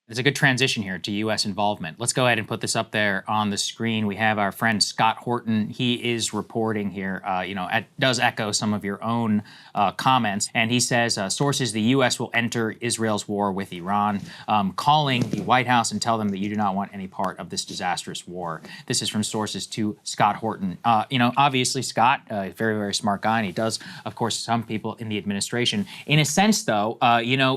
It's a good transition here to U.S. involvement. Let's go ahead and put this up there on the screen. We have our friend Scott Horton. He is reporting here, does echo some of your own comments. And he says, sources, the U.S. will enter Israel's war with Iran, calling the White House and tell them that you do not want any part of this disastrous war. This is from sources to Scott Horton. Obviously, Scott, a very, very smart guy, and he does, of course, some people in the administration. In a sense, though,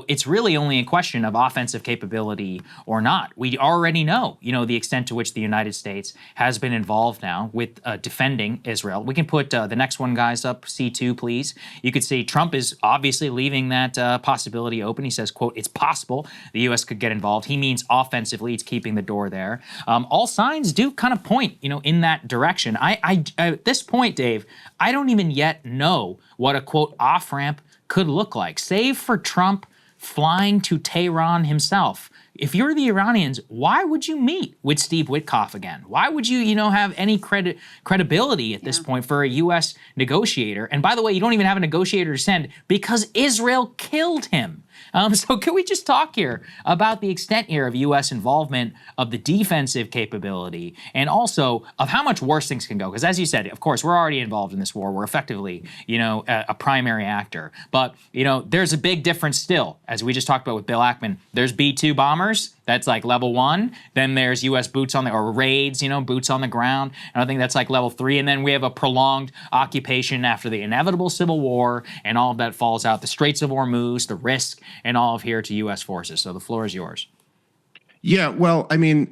it's really only a question of offensive capability or not. We already know, the extent to which the United States has been involved now with defending Israel. We can put the next one, guys, up, C2, please. You could see Trump is obviously leaving that possibility open. He says, quote, it's possible the U.S. could get involved. He means offensively, it's keeping the door there. All signs do kind of point, in that direction. At this point, Dave, I don't even yet know what a, quote, off-ramp could look like, save for Trump flying to Tehran himself. If you're the Iranians, why would you meet with Steve Witkoff again? Why would you, have any credibility at this point for a U.S. negotiator? And by the way, you don't even have a negotiator to send because Israel killed him. So can we just talk here about the extent here of U.S. involvement, of the defensive capability, and also of how much worse things can go? Because as you said, of course, we're already involved in this war. We're effectively, a primary actor. But, there's a big difference still, as we just talked about with Bill Ackman. There's B-2 bombers. That's like level 1. Then there's U.S. boots on or raids, boots on the ground. And I think that's like level 3. And then we have a prolonged occupation after the inevitable civil war, and all of that falls out. The Straits of Hormuz, the risk, and all of here to U.S. forces. So the floor is yours. Yeah, well, I mean,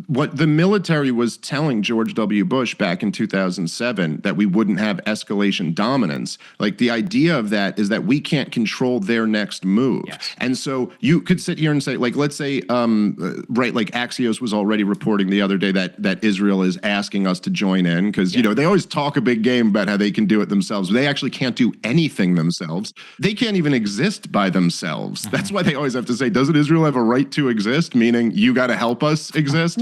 what the military was telling George W. Bush back in 2007, that we wouldn't have escalation dominance. Like, the idea of that is that we can't control their next move. Yes. And so you could sit here and say, like, let's say, like Axios was already reporting the other day that Israel is asking us to join in because, they always talk a big game about how they can do it themselves. They actually can't do anything themselves. They can't even exist by themselves. That's why they always have to say, doesn't Israel have a right to exist? Meaning you got to help us exist.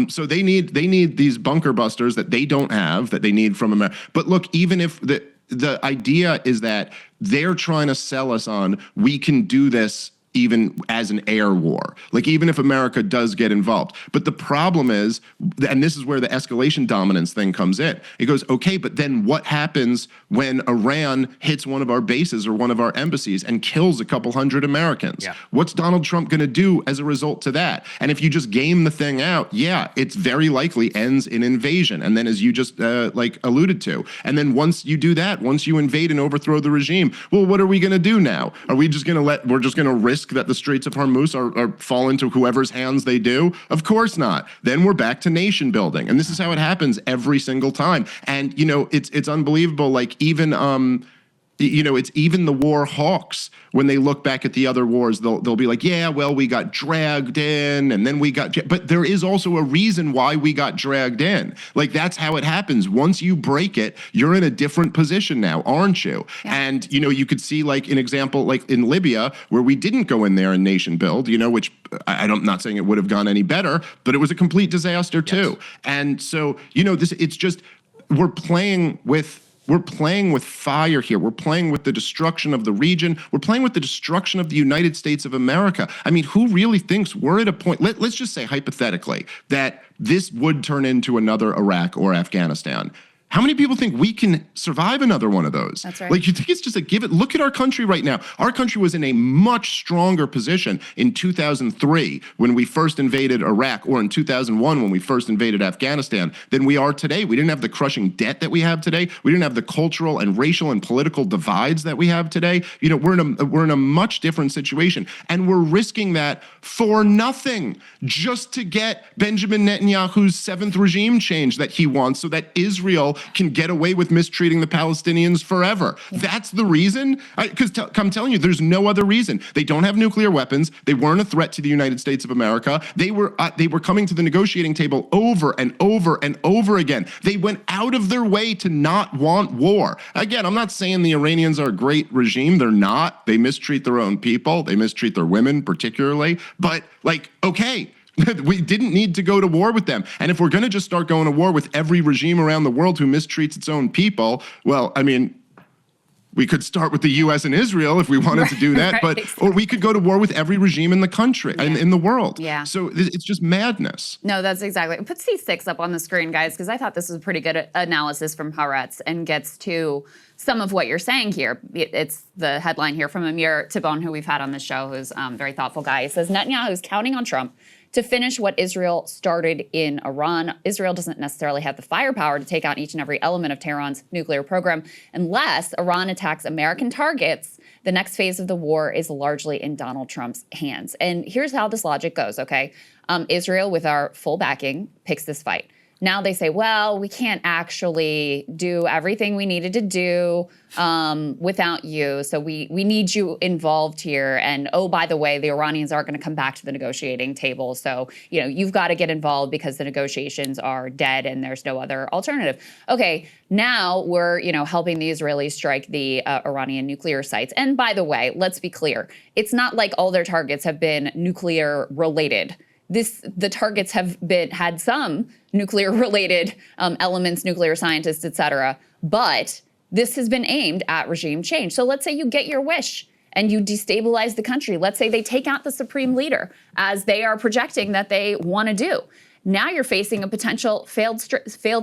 So they need these bunker busters that they don't have, that they need from America. But look, even if the idea is that they're trying to sell us on, we can do this even as an air war, like even if America does get involved. But the problem is, and this is where the escalation dominance thing comes in, it goes, okay, but then what happens when Iran hits one of our bases or one of our embassies and kills a couple hundred Americans? Yeah. What's Donald Trump gonna do as a result to that? And if you just game the thing out, yeah, it's very likely ends in invasion. And then as you just like alluded to, and then once you do that, once you invade and overthrow the regime, well, what are we gonna do now? Are we just gonna we're just gonna risk that the Straits of Hormuz are fall into whoever's hands they do? Of course not. Then we're back to nation building. And this is how it happens every single time. And, it's unbelievable. Like even, it's even the war hawks, when they look back at the other wars, they'll be like, yeah, well, we got dragged in and then we got, but there is also a reason why we got dragged in. Like, that's how it happens. Once you break it, you're in a different position now, aren't you? Yeah. And, you could see like an example, like in Libya, where we didn't go in there and nation build, which I'm not saying it would have gone any better, but it was a complete disaster too. Yes. And so, it's just, we're playing with fire here. We're playing with the destruction of the region. We're playing with the destruction of the United States of America. I mean, who really thinks we're at a point, let's just say hypothetically, that this would turn into another Iraq or Afghanistan? How many people think we can survive another one of those? That's right. Like, you think it's just a give it? Look at our country right now. Our country was in a much stronger position in 2003 when we first invaded Iraq, or in 2001 when we first invaded Afghanistan, than we are today. We didn't have the crushing debt that we have today. We didn't have the cultural and racial and political divides that we have today. We're in a much different situation, and we're risking that for nothing, just to get Benjamin Netanyahu's 7th regime change that he wants, so that Israel can get away with mistreating the Palestinians forever. Yeah. That's the reason? Because I'm telling you, there's no other reason. They don't have nuclear weapons. They weren't a threat to the United States of America. They were coming to the negotiating table over and over and over again. They went out of their way to not want war. Again, I'm not saying the Iranians are a great regime. They're not. They mistreat their own people. They mistreat their women particularly. But, like, okay, we didn't need to go to war with them. And if we're going to just start going to war with every regime around the world who mistreats its own people, well, I mean, We could start with the U.S. and Israel if we wanted to do that, but or we could go to war with every regime in the country and in the world. Yeah. So it's just madness. No, that's exactly. Put C6 up on the screen, guys, because I thought this was a pretty good analysis from Haaretz and gets to some of what you're saying here. It's the headline here from Amir Tibon, who we've had on the show, who's a very thoughtful guy. He says, Netanyahu is counting on Trump to finish what Israel started in Iran. Israel doesn't necessarily have the firepower to take out each and every element of Tehran's nuclear program unless Iran attacks American targets. The next phase of the war is largely in Donald Trump's hands. And here's how this logic goes, okay? Israel, with our full backing, picks this fight. Now they say, well, we can't actually do everything we needed to do without you. So we need you involved here. And oh, by the way, the Iranians aren't going to come back to the negotiating table. So, you've got to get involved because the negotiations are dead and there's no other alternative. Okay, now we're, helping the Israelis strike the Iranian nuclear sites. And by the way, let's be clear. It's not like all their targets have been nuclear related. The targets have had some nuclear-related elements, nuclear scientists, et cetera, but this has been aimed at regime change. So let's say you get your wish and you destabilize the country. Let's say they take out the supreme leader, as they are projecting that they want to do. Now you're facing a potential failed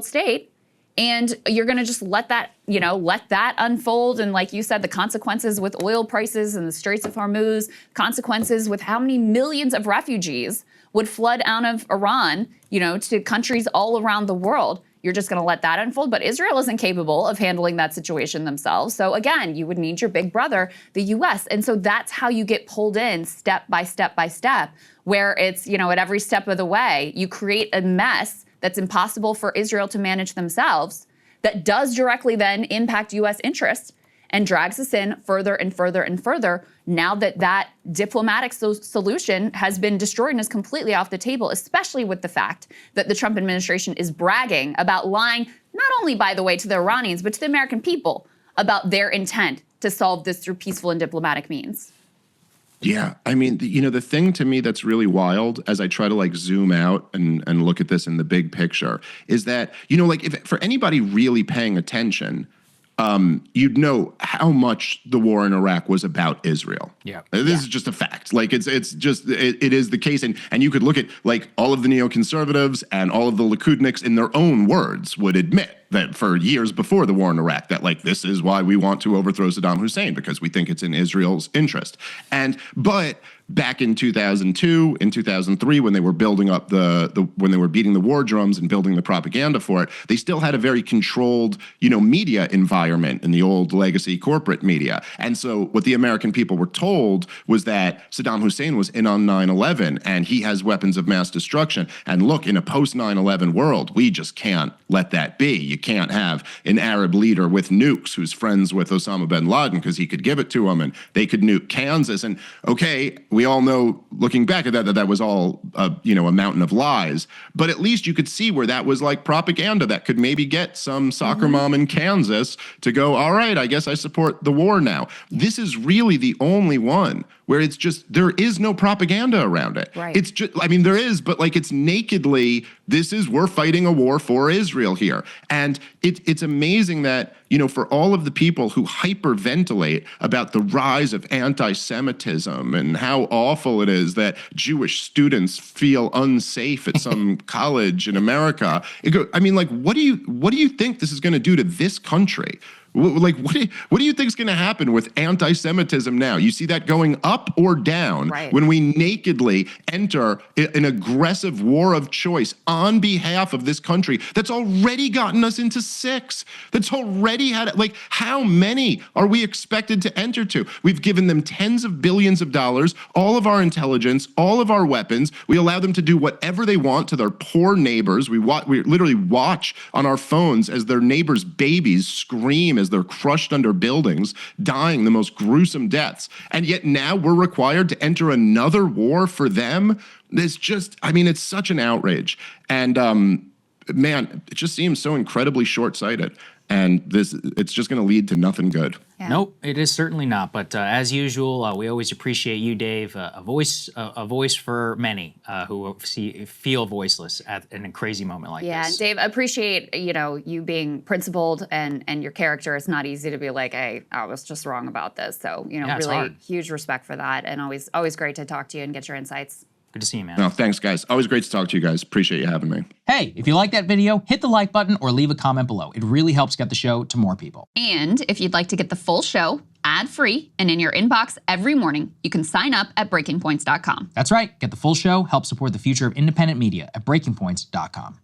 state, and you're going to just let that unfold. And like you said, the consequences with oil prices and the Straits of Hormuz, consequences with how many millions of refugees would flood out of Iran, to countries all around the world. You're just going to let that unfold. But Israel isn't capable of handling that situation themselves. So again, you would need your big brother, the U.S. And so that's how you get pulled in step by step by step, where it's, at every step of the way, you create a mess that's impossible for Israel to manage themselves, that does directly then impact U.S. interests and drags us in further and further and further, now that diplomatic solution has been destroyed and is completely off the table, especially with the fact that the Trump administration is bragging about lying, not only, by the way, to the Iranians, but to the American people about their intent to solve this through peaceful and diplomatic means. Yeah, I mean, the thing to me that's really wild as I try to zoom out and look at this in the big picture is that, if for anybody really paying attention, you'd know how much the war in Iraq was about Israel. Yeah. This is just a fact. It is the case. And you could look at all of the neoconservatives and all of the Likudniks in their own words would admit that for years before the war in Iraq, that this is why we want to overthrow Saddam Hussein, because we think it's in Israel's interest. But back in 2002, in 2003, when they were building up when they were beating the war drums and building the propaganda for it, they still had a very controlled, media environment in the old legacy corporate media. And so what the American people were told was that Saddam Hussein was in on 9/11 and he has weapons of mass destruction. And look, in a post 9/11 world, we just can't let that be. You can't have an Arab leader with nukes who's friends with Osama bin Laden because he could give it to them and they could nuke Kansas. And okay, we all know, looking back at that was all, a mountain of lies. But at least you could see where that was propaganda that could maybe get some soccer mom in Kansas to go, all right, I guess I support the war now. This is really the only one where it's just, there is no propaganda around it. Right. It's just, there is, but it's nakedly, we're fighting a war for Israel here. And it's amazing that, for all of the people who hyperventilate about the rise of anti-Semitism and how awful it is that Jewish students feel unsafe at some college in America, what do you think this is going to do to this country? What do you think is going to happen with anti-Semitism now? You see that going up or down when we nakedly enter an aggressive war of choice on behalf of this country that's already gotten us into 6, that's already had, how many are we expected to enter to? We've given them tens of billions of dollars, all of our intelligence, all of our weapons. We allow them to do whatever they want to their poor neighbors. We literally watch on our phones as their neighbors' babies scream as they're crushed under buildings, dying the most gruesome deaths. And yet now we're required to enter another war for them. It's just, it's such an outrage. And man, it just seems so incredibly short-sighted. And it's just going to lead to nothing good. Yeah. Nope, it is certainly not. But as usual, we always appreciate you, Dave, a voice for many who feel voiceless in a crazy moment like Yeah, this. Dave, appreciate you being principled and your character. It's not easy to be like, hey, I was just wrong about this. So it's really hard. huge respect for that, and always great to talk to you and get your insights. Good to see you, man. No, thanks, guys. Always great to talk to you guys. Appreciate you having me. Hey, if you like that video, hit the like button or leave a comment below. It really helps get the show to more people. And if you'd like to get the full show ad-free and in your inbox every morning, you can sign up at breakingpoints.com. That's right. Get the full show, help support the future of independent media at breakingpoints.com.